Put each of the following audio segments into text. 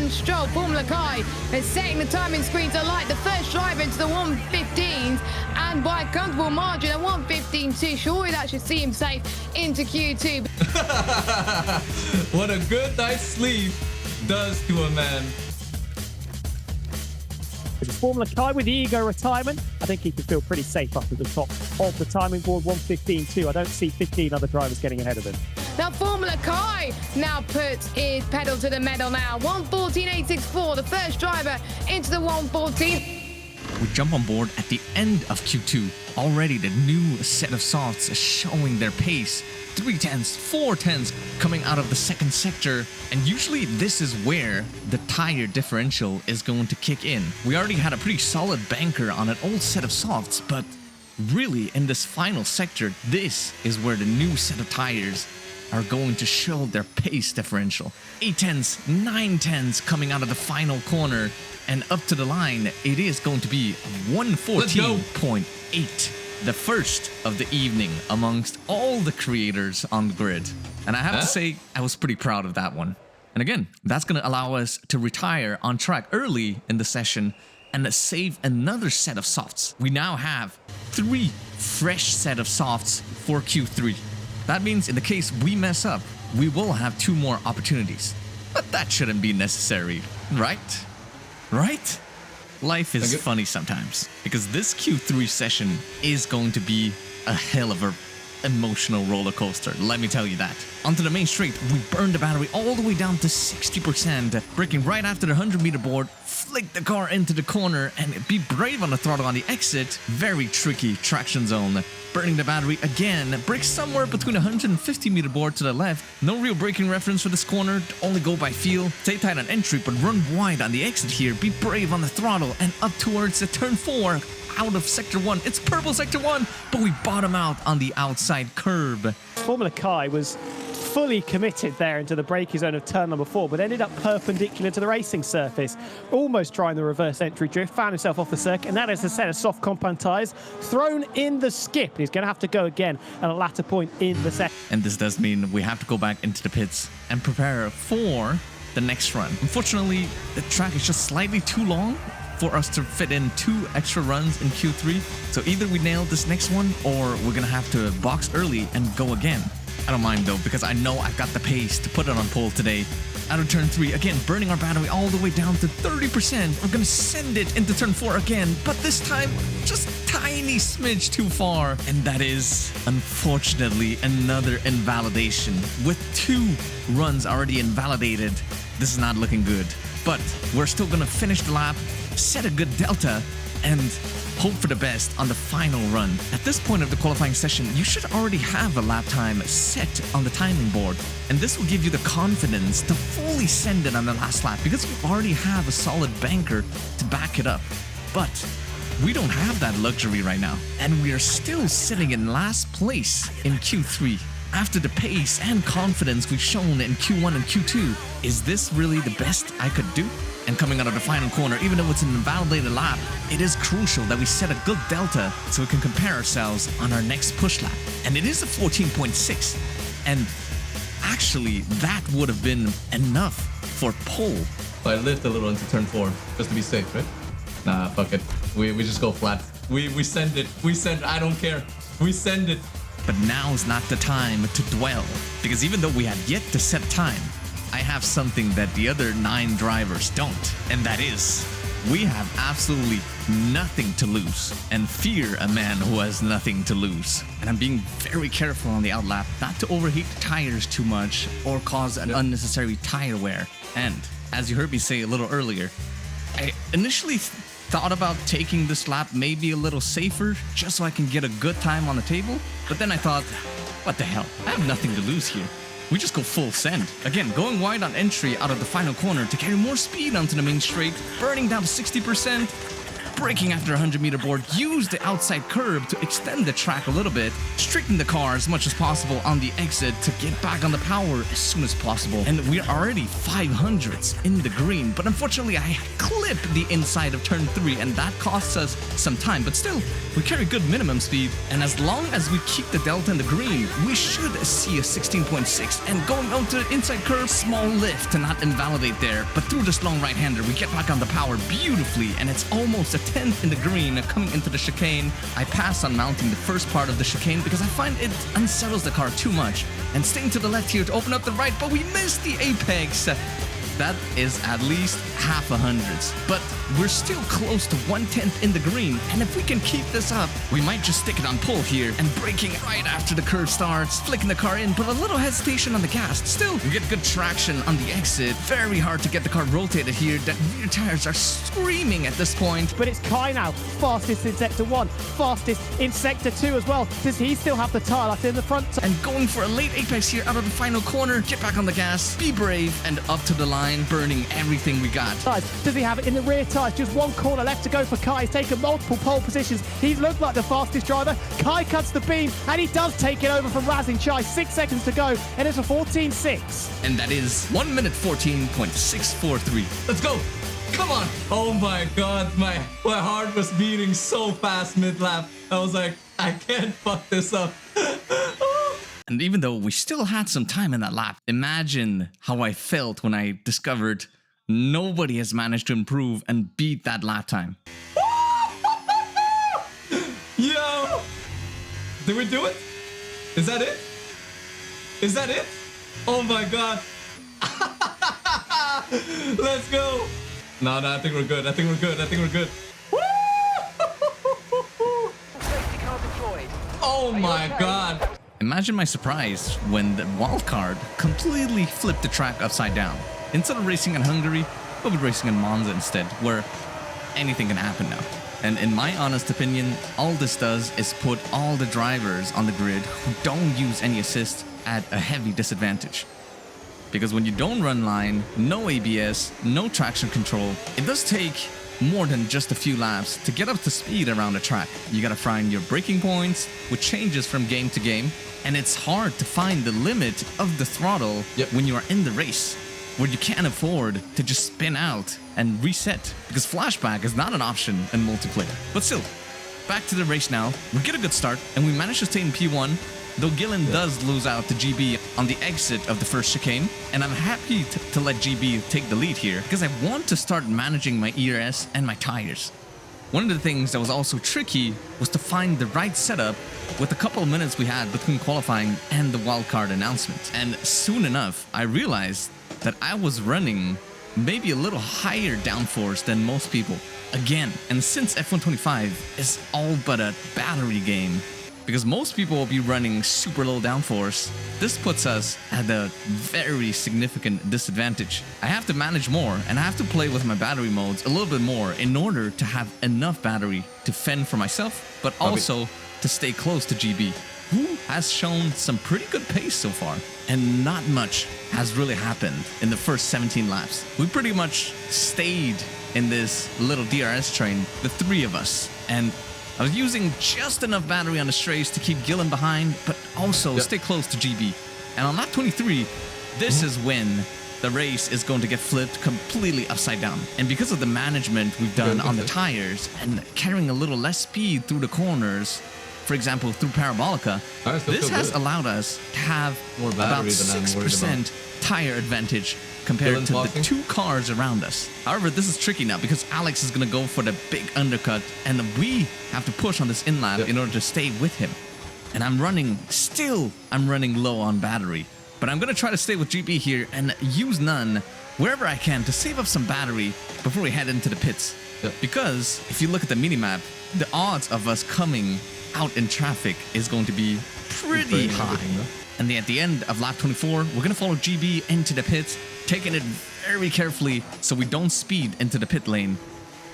and Stroll. Formula Kai is setting the timing screen to light the first driver into the 115s, and by a comfortable margin, a 115.2. Surely that should see him safe into Q2. What a good night's sleep does to a man. It's Formula Kai with the ego retirement. I think he can feel pretty safe up at the top of the timing board, 115.2. I don't see 15 other drivers getting ahead of him. Now Formula Kai now puts his pedal to the metal now. 114.864, the first driver into the 114. We jump on board at the end of Q2. Already the new set of softs showing their pace. 3/10s, 4/10s coming out of the second sector. And usually this is where the tire differential is going to kick in. We already had a pretty solid banker on an old set of softs, but really in this final sector, this is where the new set of tires are going to show their pace differential. 8/10s, 9/10s coming out of the final corner, and up to the line, it is going to be 114.8. The first of the evening amongst all the creators on the grid. And I have to say, I was pretty proud of that one. And again, that's going to allow us to retire on track early in the session and save another set of softs. We now have 3 fresh set of softs for Q3. That means in the case we mess up, we will have 2 more opportunities. But that shouldn't be necessary, right? Right? Life is funny sometimes, because this Q3 session is going to be a hell of a emotional roller coaster, let me tell you that. Onto the main straight, we burned the battery all the way down to 60%, braking right after the 100-meter board, flick the car into the corner, and be brave on the throttle on the exit. Very tricky traction zone. Burning the battery again, brake somewhere between 150-meter board to the left. No real braking reference for this corner, only go by feel. Stay tight on entry, but run wide on the exit here. Be brave on the throttle, and up towards the turn 4. Out of sector 1. It's purple sector 1, but we bottom out on the outside curb. Formula Kai was fully committed there into the braking zone of turn number 4, but ended up perpendicular to the racing surface, almost trying the reverse entry drift, found himself off the circuit, and that is a set of soft compound tyres thrown in the skip. He's going to have to go again at a latter point in the set. And this does mean we have to go back into the pits and prepare for the next run. Unfortunately, the track is just slightly too long for us to fit in 2 extra runs in Q3. So either we nail this next one, or we're gonna have to box early and go again. I don't mind though, because I know I've got the pace to put it on pole today. Out of turn 3, again, burning our battery all the way down to 30%. We're gonna send it into turn 4 again, but this time, just tiny smidge too far. And that is, unfortunately, another invalidation. With 2 runs already invalidated, this is not looking good. But we're still gonna finish the lap, set a good delta, and hope for the best on the final run. At this point of the qualifying session, you should already have a lap time set on the timing board, and this will give you the confidence to fully send it on the last lap, because you already have a solid banker to back it up. But we don't have that luxury right now, and we are still sitting in last place in Q3. After the pace and confidence we've shown in Q1 and Q2, is this really the best I could do? And coming out of the final corner, even though it's an invalidated lap, it is crucial that we set a good delta so we can compare ourselves on our next push lap. And it is a 14.6. And actually, that would have been enough for pole. I lift a little into turn 4, just to be safe, right? Nah, fuck it. We just go flat. We send it. We send it. I don't care. We send it. But now's not the time to dwell, because even though we have yet to set time, I have something that the other 9 drivers don't, and that is, we have absolutely nothing to lose, and fear a man who has nothing to lose. And I'm being very careful on the outlap not to overheat the tires too much or cause an unnecessary tire wear. And as you heard me say a little earlier, I initially thought about taking this lap maybe a little safer just so I can get a good time on the table, but then I thought, what the hell, I have nothing to lose here. We just go full send. Again, going wide on entry out of the final corner to carry more speed onto the main straight, burning down to 60%, braking after 100-meter board, use the outside curb to extend the track a little bit, straighten the car as much as possible on the exit to get back on the power as soon as possible. And we're already 500s in the green, but unfortunately I clipped the inside of turn 3 and that costs us some time, but still, we carry good minimum speed, and as long as we keep the delta in the green, we should see a 16.6, and going onto the inside curve, small lift to not invalidate there, but through this long right-hander, we get back on the power beautifully, and it's almost a 10th in the green coming into the chicane. I pass on mounting the first part of the chicane because I find it unsettles the car too much, and staying to the left here to open up the right, but we missed the apex. That is at least half a hundreds, but we're still close to 1/10 in the green, and if we can keep this up, we might just stick it on pull here and braking right after the curve starts, flicking the car in, but a little hesitation on the gas. Still, we get good traction on the exit. Very hard to get the car rotated here. The rear tires are screaming at this point. But it's Kai now, fastest in Sector 1, fastest in Sector 2 as well. Does he still have the tyre left in the front? And going for a late apex here out of the final corner. Get back on the gas, be brave, and up to the line, burning everything we got. Does he have it in the rear tyres? Just one corner left to go for Kai. He's taken multiple pole positions. He's looked like the fastest driver. Kai cuts the beam, and he does take it over from Razin Chai. 6 seconds to go, and it's a 14.6. And that is 1 minute 14.643. Let's go. Come on. Oh my God. My heart was beating so fast mid-lap. I was like, I can't fuck this up. And even though we still had some time in that lap, imagine how I felt when I discovered nobody has managed to improve and beat that lap time. Yo! Did we do it? Is that it? Is that it? Oh my God. Let's go. No, I think we're good. I think we're good. I think we're good. Oh my God. Imagine my surprise when the wildcard completely flipped the track upside down. Instead of racing in Hungary, we'll be racing in Monza instead, where anything can happen now. And in my honest opinion, all this does is put all the drivers on the grid who don't use any assist at a heavy disadvantage. Because when you don't run line, no ABS, no traction control, it does take more than just a few laps to get up to speed around the track. You gotta find your braking points, which changes from game to game, and it's hard to find the limit of the throttle when you are in the race, where you can't afford to just spin out and reset, because flashback is not an option in multiplayer. But still, back to the race now. We get a good start, and we manage to stay in P1, though Gillen does lose out to GB on the exit of the first chicane, and I'm happy to let GB take the lead here, because I want to start managing my ERS and my tires. One of the things that was also tricky was to find the right setup with the couple of minutes we had between qualifying and the wildcard announcement. And soon enough, I realized that I was running maybe a little higher downforce than most people. Again, and since F125 is all but a battery game, because most people will be running super low downforce, this puts us at a very significant disadvantage. I have to manage more, and I have to play with my battery modes a little bit more in order to have enough battery to fend for myself, but also to stay close to GB, who has shown some pretty good pace so far. And not much has really happened in the first 17 laps. We pretty much stayed in this little DRS train, the three of us, and I was using just enough battery on the straights to keep Gillen behind, but also stay close to GB. And on lap 23, this is when the race is going to get flipped completely upside down. And because of the management we've done on the tires and carrying a little less speed through the corners, for example, through Parabolica, this has allowed us to have more about 6% tire advantage compared to the two cars around us. However, this is tricky now because Alex is going to go for the big undercut, and we have to push on this in-lap in order to stay with him. And I'm running low on battery, but I'm going to try to stay with GB here and use none wherever I can to save up some battery before we head into the pits. Because if you look at the minimap, the odds of us coming out in traffic is going to be pretty high. And at the end of lap 24, we're going to follow GB into the pits, taking it very carefully so we don't speed into the pit lane.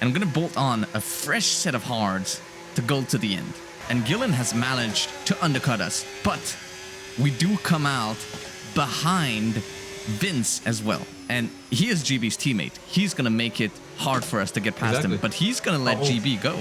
And I'm going to bolt on a fresh set of hards to go to the end. And Gillen has managed to undercut us, but we do come out behind Vince as well. And he is GB's teammate. He's going to make it hard for us to get past him. But he's going to let GB go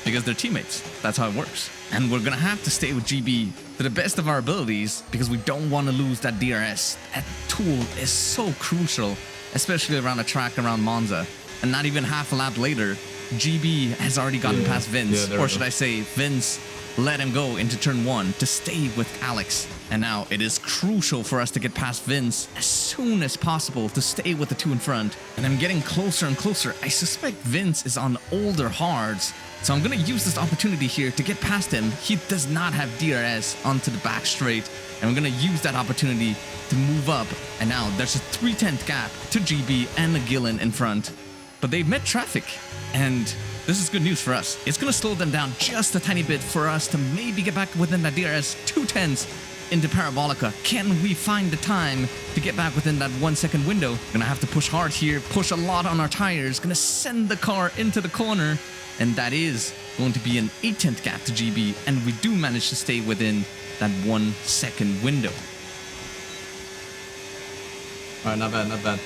because they're teammates. That's how it works. And we're going to have to stay with GB to the best of our abilities because we don't want to lose that DRS. That tool is so crucial, especially around a track around Monza. And not even half a lap later, GB has already gotten past Vince. Or should I say, Vince let him go into turn 1 to stay with Alex. And now it is crucial for us to get past Vince as soon as possible to stay with the 2 in front. And I'm getting closer and closer. I suspect Vince is on older hards. So I'm going to use this opportunity here to get past him. He does not have DRS onto the back straight. And I'm going to use that opportunity to move up. And now there's a 3/10 gap to GB and Gillen in front. But they met traffic. And this is good news for us. It's going to slow them down just a tiny bit for us to maybe get back within that DRS 2/10 into Parabolica. Can we find the time to get back within that 1 second window? Gonna have to push hard here, push a lot on our tires, gonna send the car into the corner, and that is going to be an 8/10 gap to GB, and we do manage to stay within that 1 second window. All right, not bad, not bad.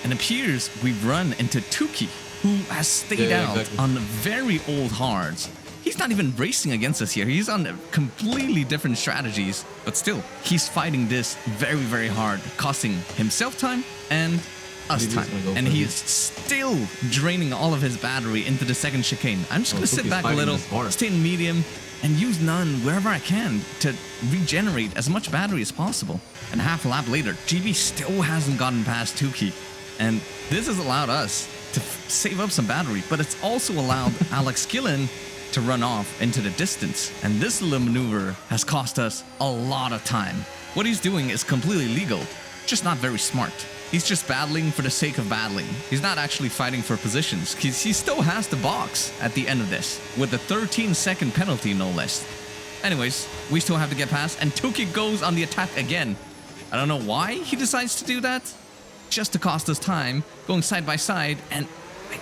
And appears we've run into Tuki, who has stayed out on very old hards. He's not even racing against us here. He's on completely different strategies, but still, he's fighting this very, very hard, costing himself time and us time. And he is still draining all of his battery into the second chicane. I'm just going to sit back a little, stay in medium, and use none wherever I can to regenerate as much battery as possible. And half a lap later, GB still hasn't gotten past Tuki. And this has allowed us to save up some battery, but it's also allowed Alex Gillen to run off into the distance. And this little maneuver has cost us a lot of time. What he's doing is completely legal, just not very smart. He's just battling for the sake of battling. He's not actually fighting for positions. He still has the box at the end of this, with a 13-second penalty, no less. Anyways, we still have to get past, and Tuki goes on the attack again. I don't know why he decides to do that, just to cost us time, going side by side, and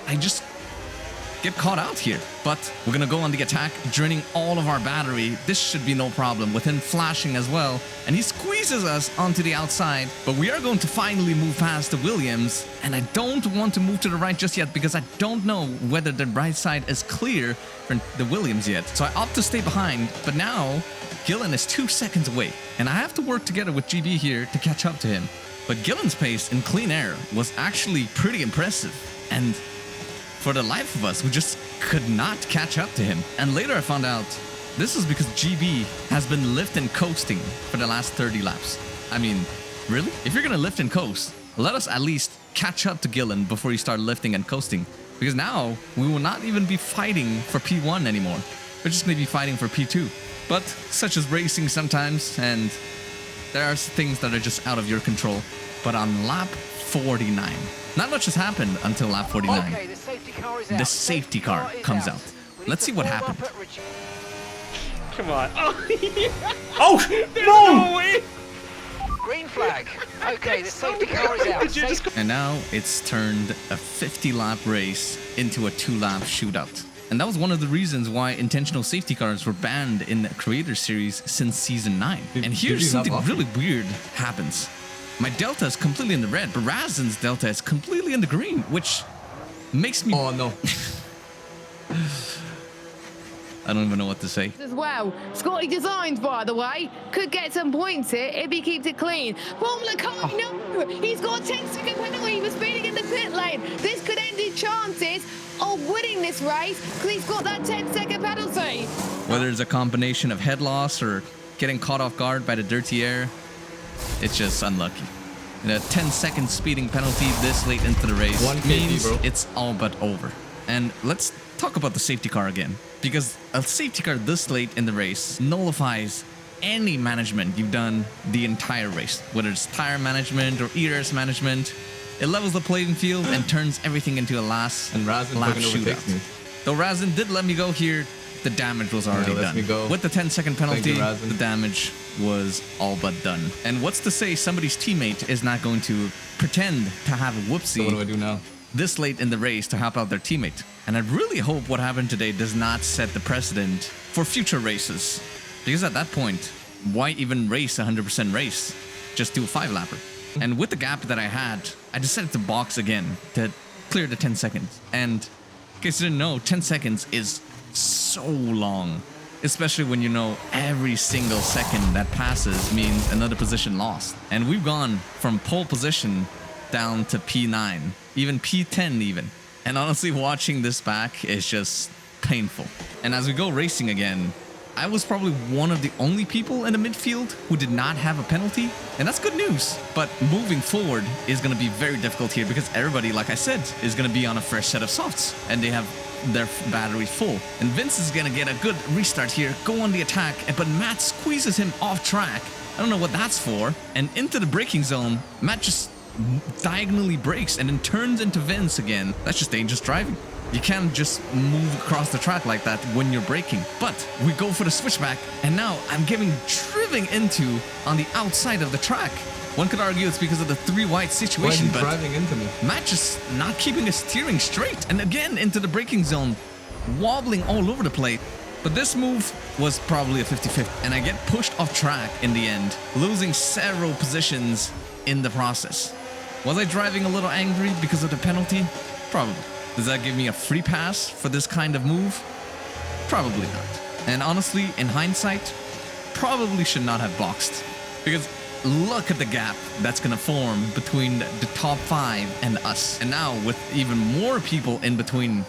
I just get caught out here. But we're gonna go on the attack, draining all of our battery. This should be no problem, with him flashing as well. And he squeezes us onto the outside, but we are going to finally move past the Williams. And I don't want to move to the right just yet because I don't know whether the right side is clear for the Williams yet. So I opt to stay behind, but now Gillen is 2 seconds away. And I have to work together with GB here to catch up to him. But Gillen's pace in clean air was actually pretty impressive. And for the life of us, we just could not catch up to him. And later I found out this is because GB has been lift and coasting for the last 30 laps. I mean, really? If you're gonna lift and coast, let us at least catch up to Gillen before you start lifting and coasting. Because now we will not even be fighting for P1 anymore. We're just gonna be fighting for P2. But such is racing sometimes, and there are things that are just out of your control. But on lap 49, not much has happened until lap 49. Okay, the safety car is out. The safety car comes out. Let's see what happened. Come on. Oh, No way! green flag. Okay, the safety car is out. And now it's turned a 50-lap race into a 2-lap shootout. And that was one of the reasons why intentional safety cars were banned in the Creator Series since Season 9. And here's something really weird happens. My delta is completely in the red, but Razen's delta is completely in the green, which makes me... Oh, no. I don't even know what to say. As well, Scotty Designs, by the way, could get some points here if he keeps it clean. Formula car, no! He's got a 10-second penalty. He was speeding in the pit lane. This could end his chances of winning this race because he's got that 10-second penalty. Whether it's a combination of head loss or getting caught off guard by the dirty air, it's just unlucky. And a 10-second speeding penalty this late into the race means it's all but over. And let's talk about the safety car again, because a safety car this late in the race nullifies any management you've done the entire race, whether it's tire management or ERS management. It levels the playing field and turns everything into a last lap shootout. Though Razen did let me go here, the damage was already done. With the 10-second penalty, the damage was all but done. And what's to say somebody's teammate is not going to pretend to have a whoopsie So what do I do now? this late in the race to help out their teammate? And I really hope what happened today does not set the precedent for future races. Because at that point, why even race a 100% race? Just do a 5-lapper. And with the gap that I had, I decided to box again to clear the 10 seconds. And in case you didn't know, 10 seconds is so long. Especially when you know every single second that passes means another position lost. And we've gone from pole position down to P9, even P10 even. And honestly, watching this back is just painful. And as we go racing again, I was probably one of the only people in the midfield who did not have a penalty. And that's good news. But moving forward is going to be very difficult here because everybody, like I said, is going to be on a fresh set of softs. And they have their battery full. And Vince is going to get a good restart here, go on the attack, but Matt squeezes him off track. I don't know what that's for. And into the braking zone, Matt just diagonally brakes and then turns into Vince again. That's just dangerous driving. You can't just move across the track like that when you're braking. But we go for the switchback, and now I'm getting driven into on the outside of the track. One could argue it's because of the 3 wide situation, but driving into me? Matt just not keeping his steering straight, and again into the braking zone, wobbling all over the place. But this move was probably a 50-50, and I get pushed off track in the end, losing several positions in the process. Was I driving a little angry because of the penalty? Probably. Does that give me a free pass for this kind of move? Probably not. And honestly, in hindsight, probably should not have boxed. Because look at the gap that's going to form between the top 5 and us. And now with even more people in between,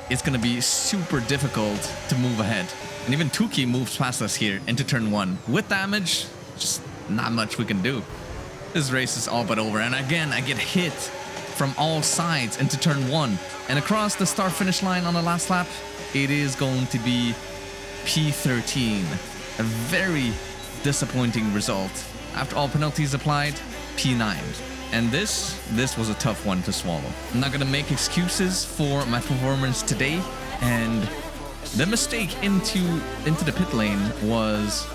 it's going to be super difficult to move ahead. And even Tuki moves past us here into turn 1. With damage, just not much we can do. This race is all but over. And again, I get hit from all sides into turn 1. And across the start finish line on the last lap, it is going to be P13. A very disappointing result. After all penalties applied, P9. And this was a tough one to swallow. I'm not gonna make excuses for my performance today. And the mistake into the pit lane was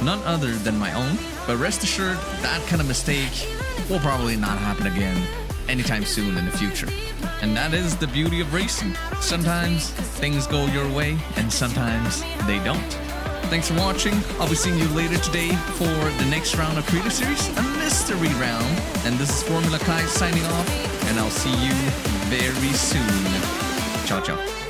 none other than my own. But rest assured, that kind of mistake will probably not happen again anytime soon in the future. And that is the beauty of racing. Sometimes things go your way and sometimes they don't. Thanks for watching. I'll be seeing you later today for the next round of Creator Series, a mystery round. And this is Formula Kai signing off, and I'll see you very soon. Ciao, ciao.